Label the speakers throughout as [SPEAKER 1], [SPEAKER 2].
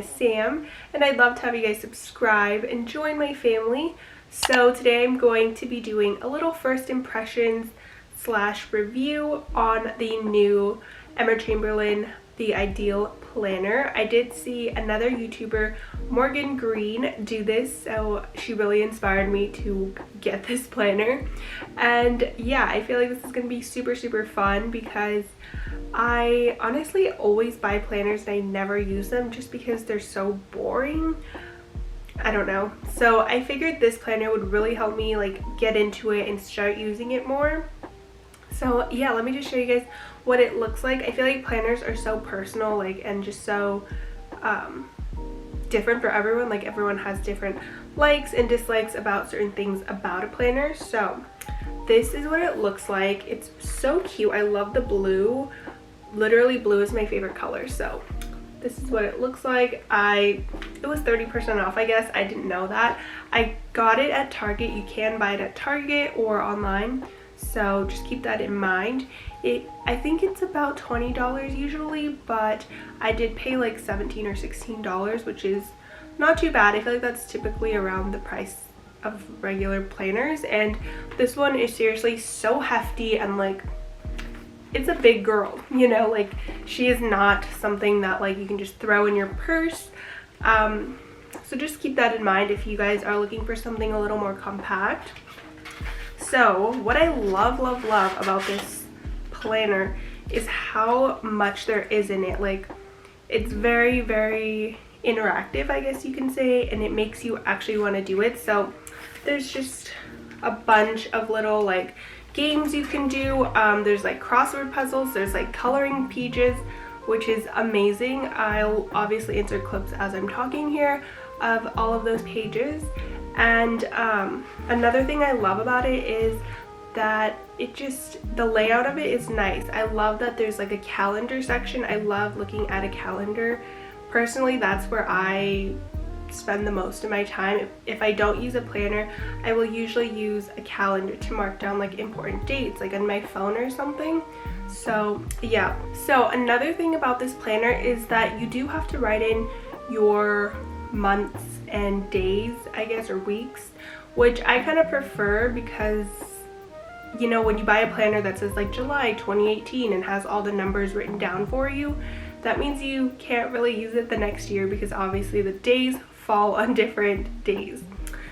[SPEAKER 1] is Sam, and I'd love to have you guys subscribe and join my family. So today I'm going to be doing a little first impressions / review on the new Emma Chamberlain The Ideal Planner. I did see another YouTuber, Morgan Green, do this, so she really inspired me to get this planner. And yeah, I feel like this is going to be super fun because I honestly always buy planners and I never use them just because they're so boring. I don't know. So I figured this planner would really help me like get into it and start using it more. So yeah, let me just show you guys what it looks like. I feel like planners are so personal, like, and just so different for everyone. Like, everyone has different likes and dislikes about certain things about a planner. So this is what it looks like. It's so cute. I love the blue. Literally, blue is my favorite color. So this is what it looks like. It was 30% off, I guess. I didn't know that. I got it at Target. You can buy it at Target or online, so just keep that in mind. I think it's about $20 usually, but I did pay like $17 or $16, which is not too bad. I feel like that's typically around the price of regular planners, and this one is seriously so hefty, and like, it's a big girl, you know, like, she is not something that like you can just throw in your purse. So just keep that in mind if you guys are looking for something a little more compact. So what I love about this planner is how much there is in it. Like, it's very interactive, I guess you can say, and it makes you actually want to do it. So there's just a bunch of little like games you can do. There's like crossword puzzles, there's like coloring pages, which is amazing. I'll obviously insert clips as I'm talking here of all of those pages. And another thing I love about it is that the layout of it is nice. I love that there's like a calendar section. I love looking at a calendar. Personally, that's where I spend the most of my time. If I don't use a planner, I will usually use a calendar to mark down like important dates, like on my phone or something. So yeah. So another thing about this planner is that you do have to write in your months and days, I guess, or weeks, which I kind of prefer because, you know, when you buy a planner that says like July 2018 and has all the numbers written down for you, that means you can't really use it the next year because obviously the days fall on different days.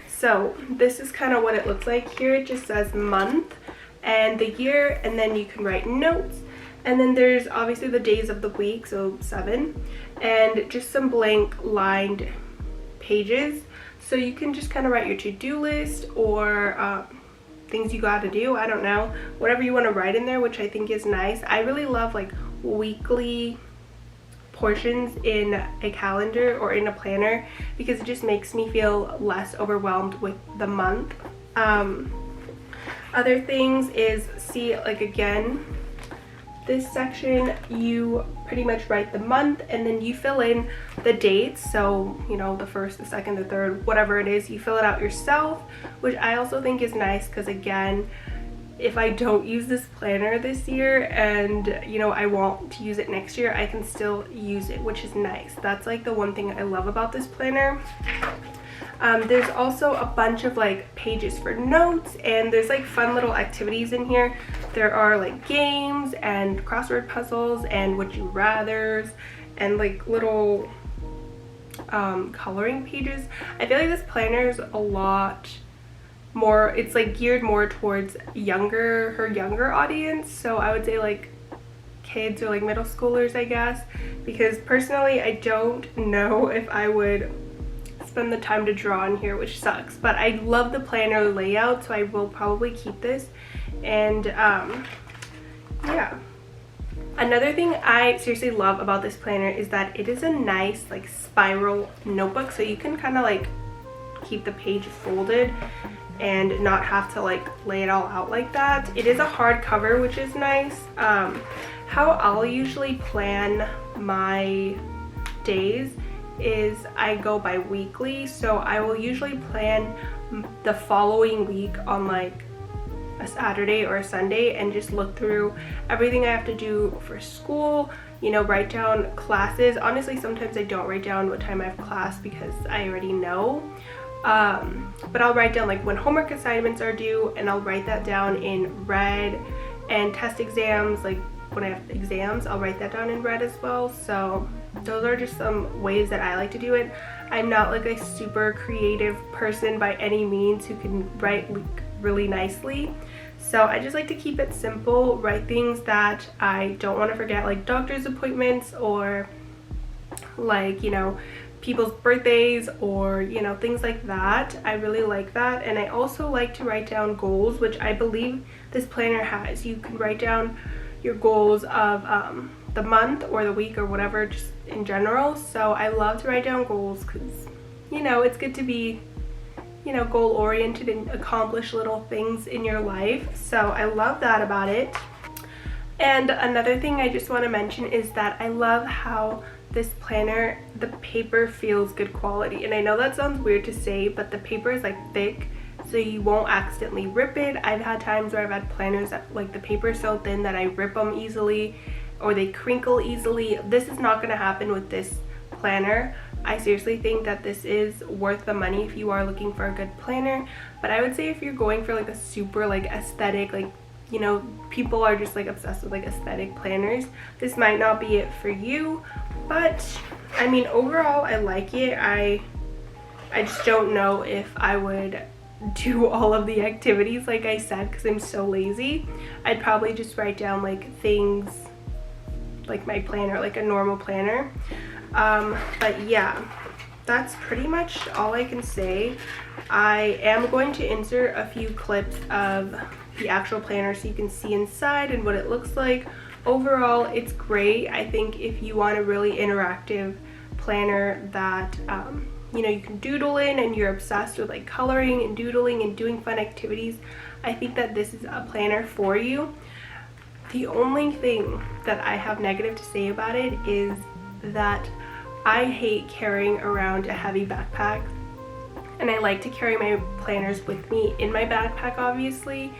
[SPEAKER 1] So this is kind of what it looks like. Here it just says month and the year, and then you can write notes, and then there's obviously the days of the week, so 7, and just some blank lined pages, so you can just kind of write your to-do list or things you got to do. I don't know, whatever you want to write in there, which I think is nice. I really love like weekly portions in a calendar or in a planner because it just makes me feel less overwhelmed with the month. Other things is, see, like, again, this section, you pretty much write the month and then you fill in the dates. So, you know, the 1st, the 2nd, the 3rd, whatever it is, you fill it out yourself, which I also think is nice because, again, if I don't use this planner this year and, you know, I want to use it next year, I can still use it, which is nice. That's like the one thing I love about this planner. There's also a bunch of like pages for notes, and there's like fun little activities in here. There are like games and crossword puzzles and would you rathers and like little coloring pages. I feel like this planner is a lot more, it's like geared more towards her younger audience. So I would say like kids or like middle schoolers, I guess, because personally I don't know if I would spend the time to draw in here, which sucks, but I love the planner layout, so I will probably keep this. And yeah, another thing I seriously love about this planner is that it is a nice like spiral notebook, so you can kind of like keep the page folded and not have to like lay it all out like that. It is a hardcover, which is nice. How I'll usually plan my days is I go by weekly, so I will usually plan the following week on like a Saturday or a Sunday and just look through everything I have to do for school, you know, write down classes. Honestly, sometimes I don't write down what time I have class because I already know. But I'll write down like when homework assignments are due, and I'll write that down in red, and test exams, like when I have exams, I'll write that down in red as well. So those are just some ways that I like to do it. I'm not like a super creative person by any means who can write really nicely. So I just like to keep it simple, write things that I don't want to forget, like doctor's appointments or like, you know, people's birthdays or, you know, things like that. I really like that. And I also like to write down goals, which I believe this planner has. You can write down your goals of the month or the week or whatever, just in general. So I love to write down goals because, you know, it's good to be, you know, goal oriented and accomplish little things in your life. So I love that about it. And another thing I just want to mention is that I love how this planner, the paper feels good quality. And I know that sounds weird to say, but the paper is like thick, so you won't accidentally rip it. I've had times where I've had planners that like the paper is so thin that I rip them easily or they crinkle easily. This is not going to happen with this planner. I seriously think that this is worth the money if you are looking for a good planner. But I would say if you're going for like a super like aesthetic, like, you know, people are just like obsessed with like aesthetic planners, this might not be it for you. But I mean, overall I like it. I just don't know if I would do all of the activities like I said because I'm so lazy. I'd probably just write down like things like my planner, like a normal planner. But yeah, that's pretty much all I can say. I am going to insert a few clips of the actual planner so you can see inside and what it looks like. Overall, it's great. I think if you want a really interactive planner that you know, you can doodle in and you're obsessed with like coloring and doodling and doing fun activities, I think that this is a planner for you. The only thing that I have negative to say about it is that I hate carrying around a heavy backpack, and I like to carry my planners with me in my backpack, obviously,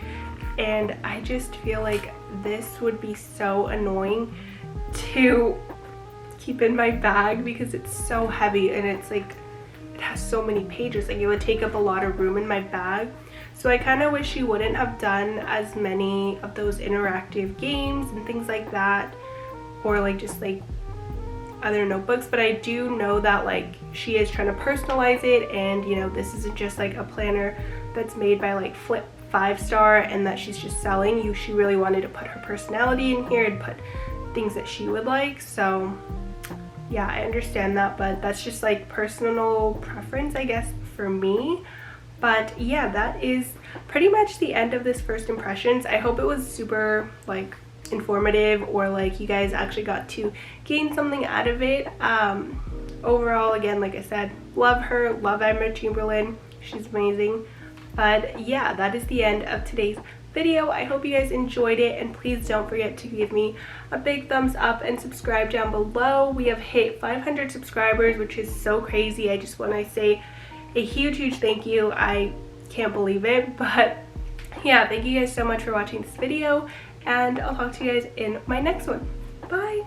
[SPEAKER 1] and I just feel like this would be so annoying to keep in my bag because it's so heavy and it's like, it has so many pages, like it would take up a lot of room in my bag. So I kind of wish you wouldn't have done as many of those interactive games and things like that, or like just like other notebooks. But I do know that like she is trying to personalize it, and you know, this isn't just like a planner that's made by like Flip 5-star and that she's just selling you. She really wanted to put her personality in here and put things that she would like. So yeah, I understand that, but that's just like personal preference, I guess, for me. But yeah, that is pretty much the end of this first impressions. I hope it was super like informative, or like you guys actually got to gain something out of it. Overall, again, like I said, love her, love Emma Chamberlain, she's amazing. But yeah, that is the end of today's video. I hope you guys enjoyed it, and please don't forget to give me a big thumbs up and subscribe down below. We have hit 500 subscribers, which is so crazy. I just want to say a huge thank you. I can't believe it. But yeah, thank you guys so much for watching this video, and I'll talk to you guys in my next one. Bye.